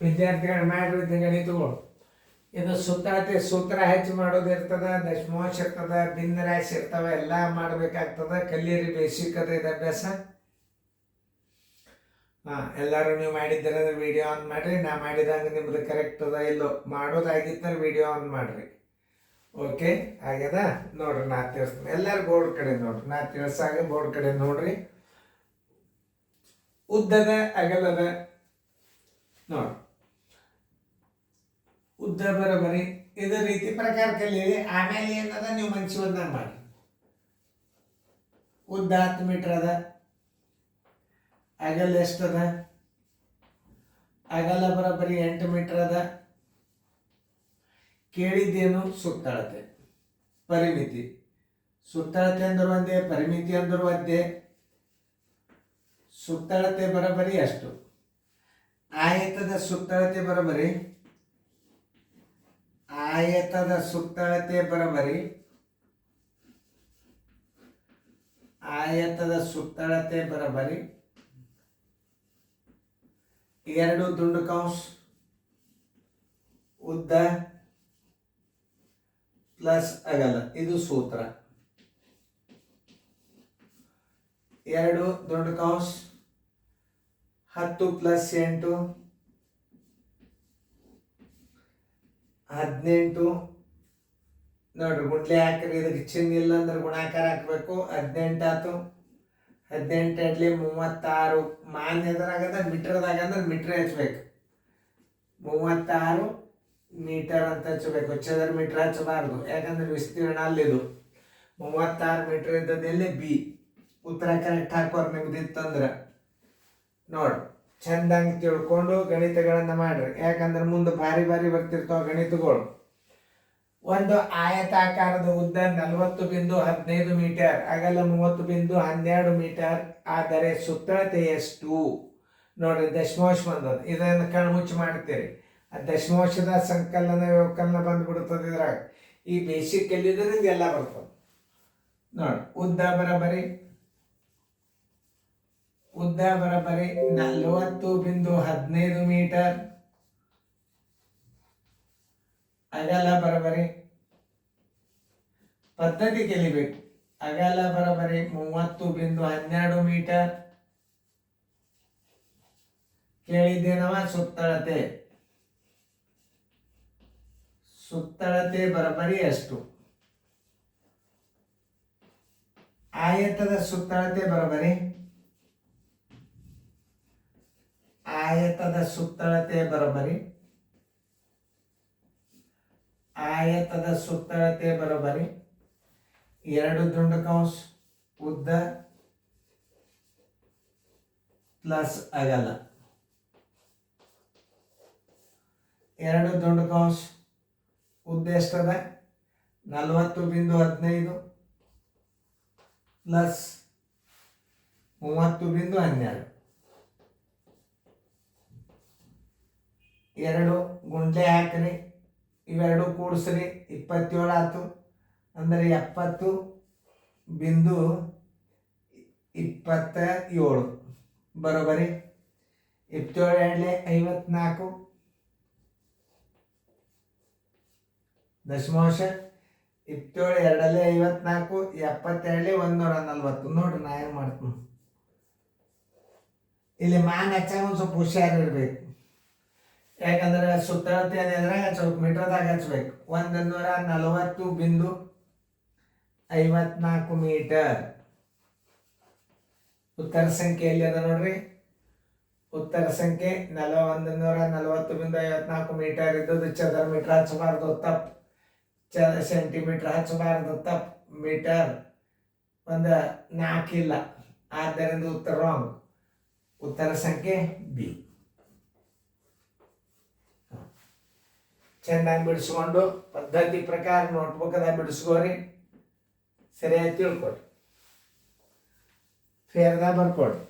ವಿದ್ಯಾರ್ಥಿಗಳು ಮಾಡಿದ ಗಣಿತಗಳು ಇದು ಸುತ್ತಳತೆ ಸೂತ್ರ ಹೆಚ್ಚು ಮಾಡೋದು ಇರ್ತದ, ದಶಮಾಂಶ ಇರ್ತದ, ಭಿನ್ನ ರಾಶಿ ಇರ್ತವ, ಎಲ್ಲ ಮಾಡಬೇಕಾಗ್ತದ. ಕಲೀರಿ, ಬೇಸಿಕ್ ಅದ ಇದು ಅಭ್ಯಾಸ. ಎಲ್ಲರೂ ನೀವು ಮಾಡಿದ್ದೀರಂದ್ರೆ ವಿಡಿಯೋ ಆನ್ ಮಾಡಿರಿ. ನಾ ಮಾಡಿದಂಗೆ ನಿಮ್ದು ಕರೆಕ್ಟ್ ಅದ ಇಲ್ಲೋ ಮಾಡೋದಾಗಿತ್ತಂದ್ರೆ ವಿಡಿಯೋ ಆನ್ ಮಾಡಿರಿ. ಓಕೆ ಆಗ್ಯದ ನೋಡ್ರಿ. ನಾ ತಿಳಿಸ್ತೀನಿ, ಎಲ್ಲರೂ ಬೋರ್ಡ್ ಕಡೆ ನೋಡ್ರಿ. ನಾ ತಿಳಿಸಾಗ ಬೋರ್ಡ್ ಕಡೆ ನೋಡ್ರಿ. ಉದ್ದದ ಅಗಲದ ನೋಡ್ರಿ, ಉದ್ದ ಬರೋಬರಿ ಇದೇ ರೀತಿ ಪ್ರಕಾರ ಕಲೀರಿ. ಆಮೇಲೆ ಏನದ ನೀವು ಮನ್ಸಿ ಒಂದಾಗ ಮಾಡಿ. ಉದ್ದ 10 ಮೀಟರ್ ಅದ, ಅಗಲ ಎಷ್ಟದ? ಅಗಲ ಬರೋಬರಿ 8 ಮೀಟರ್ ಅದ. ಕೇಳಿದ್ದೇನು? ಸುತ್ತಳತೆ ಪರಿಮಿತಿ. ಸುತ್ತಳತೆ ಅಂದ್ರೆ ಒಂದೇ, ಪರಿಮಿತಿ ಅಂದ್ರೆ ಒಂದೇ. ಸುತ್ತಳತೆ ಬರೋಬರಿ ಅಷ್ಟು. ಆಯತದ ಸುತ್ತಳತೆ ಬರೋಬರಿ, ಆಯತದ ಸುತ್ತಳತೆ ಬರೋಬರಿ, ಆಯತದ ಸುತ್ತಳತೆ ಬರೋಬರಿ 2 ದುಂಡು ಕಂಸ ಉದ್ದ ಪ್ಲಸ್ ಅಗಲ. ಇದು ಸೂತ್ರ. 2 ದುಂಡು ಕಂಸ 10 ಪ್ಲಸ್ 8 18. ನೋಡ್ರಿ, ಗುಂಡ್ಲೆ ಹಾಕ್ರಿ. ಇದಕ್ಕೆ ಚಿಹ್ನೆ ಇಲ್ಲ ಅಂದ್ರೆ ಗುಣಾಕಾರ ಹಾಕ್ಬೇಕು. 18 ಆಯ್ತು. 18 ಎಡ್ಲಿ 36. ಮಾನ್ಯದ್ರಾಗದ ಮೀಟರ್ದಾಗ ಅಂದ್ರೆ ಮೀಟ್ರ್ ಹಚ್ಬೇಕು. 36 ಮೀಟರ್ ಅಂತ ಹಚ್ಚಬೇಕು. ಚದರ ಮೀಟರ್ ಹಚ್ಚಬಾರ್ದು, ಯಾಕಂದ್ರೆ ವಿಸ್ತೀರ್ಣ ಅಲ್ಲಿದು. 36 ಮೀಟರ್ ಇದ್ದದಲ್ಲಿ ಬಿ. ಉತ್ತರ ಕರೆಕ್ಟ್ ಹಾಕೋರು ನಿಮ್ದಿತ್ತಂದ್ರೆ. ನೋಡ್ರಿ, ಚಂದಂಗೆ ತಿಳ್ಕೊಂಡು ಗಣಿತಗಳನ್ನು ಮಾಡ್ರಿ. ಯಾಕಂದ್ರೆ ಮುಂದೆ ಭಾರಿ ಬರ್ತಿರ್ತಾವ ಗಣಿತಗಳು. ಒಂದು ಆಯತಾಕಾರದ ಉದ್ದ 40.15 ಮೀಟರ್, ಅಗಲ 30.12 ಮೀಟರ್ ಆದರೆ ಸುತ್ತಳತೆ ಎಷ್ಟು? ನೋಡ್ರಿ, ದಶಮಾಂಶ ಬಂದದ. ಇದನ್ನು ಕಣ್ಮುಚ್ಚಿ ಮಾಡ್ತೀರಿ. ಆ ದಶಮಾಂಶದ ಸಂಕಲನ ವ್ಯವಕಲನ ಬಂದ್ಬಿಡ್ತದೆ ಇದ್ರಾಗ. ಈ ಬೇಸಿಕ್ ಎಲ್ಲಿದ್ರೆ ಎಲ್ಲ ಬರ್ತದೆ. ನೋಡಿ, ಉದ್ದ ಬರೋಬರಿ 40.15 ಮೀಟರ್, ಅಗಲ ಬರೋಬರಿ ಪದ್ಧತಿ ಕಲಿಬೇಕು. ಅಗಲ ಬರೋಬರಿ 30.12 ಮೀಟರ್. ಕೇಳಿದ್ದೇನವ? ಸುತ್ತಳತೆ. ಸುತ್ತಳತೆ ಬರೋಬರಿ ಎಷ್ಟು? ಆಯತದ ಸುತ್ತಳತೆ ಬರೋಬರಿ, ಆಯತದ ಸುತ್ತಳತೆ ಬರೋಬರಿ, ಆಯತದ ಸುತ್ತಳತೆ ಬರೋಬರಿ 2 ದುಂಡು ಕಂಸ ಉದ್ದ ಪ್ಲಸ್ ಅಗಲ. 2 ದುಂಡು ಕಂಸ ಉದ್ದ ಎಷ್ಟದ? 40.15 ಪ್ಲಸ್ 30.12. 2 ಗುಂಡ್ಲೆ ಹಾಕ್ರಿ. ಇವೆರಡು ಕೂಡಿಸ್ರಿ, 27 ಆಯ್ತು. ಅಂದರೆ 70.27 ಬರೋಬರಿ. 27 ಎಡ್ಲೆ 54 ದಶಮಾಂಶ. 27 ಎರಡಲ್ಲೇ 54, 72 140. ನೋಡ್ರಿ, ನಾ ಏನು ಮಾಡ್ತೀನಿ ಇಲ್ಲಿ. ಮಾನ್ ಹಚ್ಚಾಗ ಒಂದು ಸ್ವಲ್ಪ ಹುಷಾರಿರ್ಬೇಕು. ಯಾಕಂದ್ರೆ ಸುತ್ತಳತೆ ಅದ್ರಾಗ ಸ್ವಲ್ಪ ಮೀಟರ್ದಾಗ ಹಚ್ಬೇಕು. 140.54 ಮೀಟರ್. ಉತ್ತರ ಸಂಖ್ಯೆ ಎಲ್ಲಿ ಅದ ನೋಡ್ರಿ. ಉತ್ತರ ಸಂಖ್ಯೆ 140.54 ಮೀಟರ್ ಇದ್ದದ್ದು. ಚದರ ಮೀಟರ್ ಹಚ್ಚಬಾರ್ದು, ತಪ್ಪು. ಸೆಂಟಿಮೀಟರ್ ಹಚ್ಚಬಾರ್ದು, ತಪ್ಪು. ಮೀಟರ್ ಒಂದು 4 ಇಲ್ಲ. ಆದ್ದರಿಂದ ಉತ್ತರ ರಾಂಗ್. ಉತ್ತರ ಸಂಖ್ಯೆ ಬಿ. ಚೆನ್ನಾಗಿ ಬಿಡಿಸ್ಕೊಂಡು ಪದ್ಧತಿ ಪ್ರಕಾರ ನೋಟ್ಬುಕ್ದಾಗ ಬಿಡಿಸ್ಕೋರಿ. ಸರಿಯಾಗಿ ತಿಳ್ಕೊಡ್ರಿ, ಫೇರ್ದಾಗ ಬರ್ಕೊಡ್ರಿ.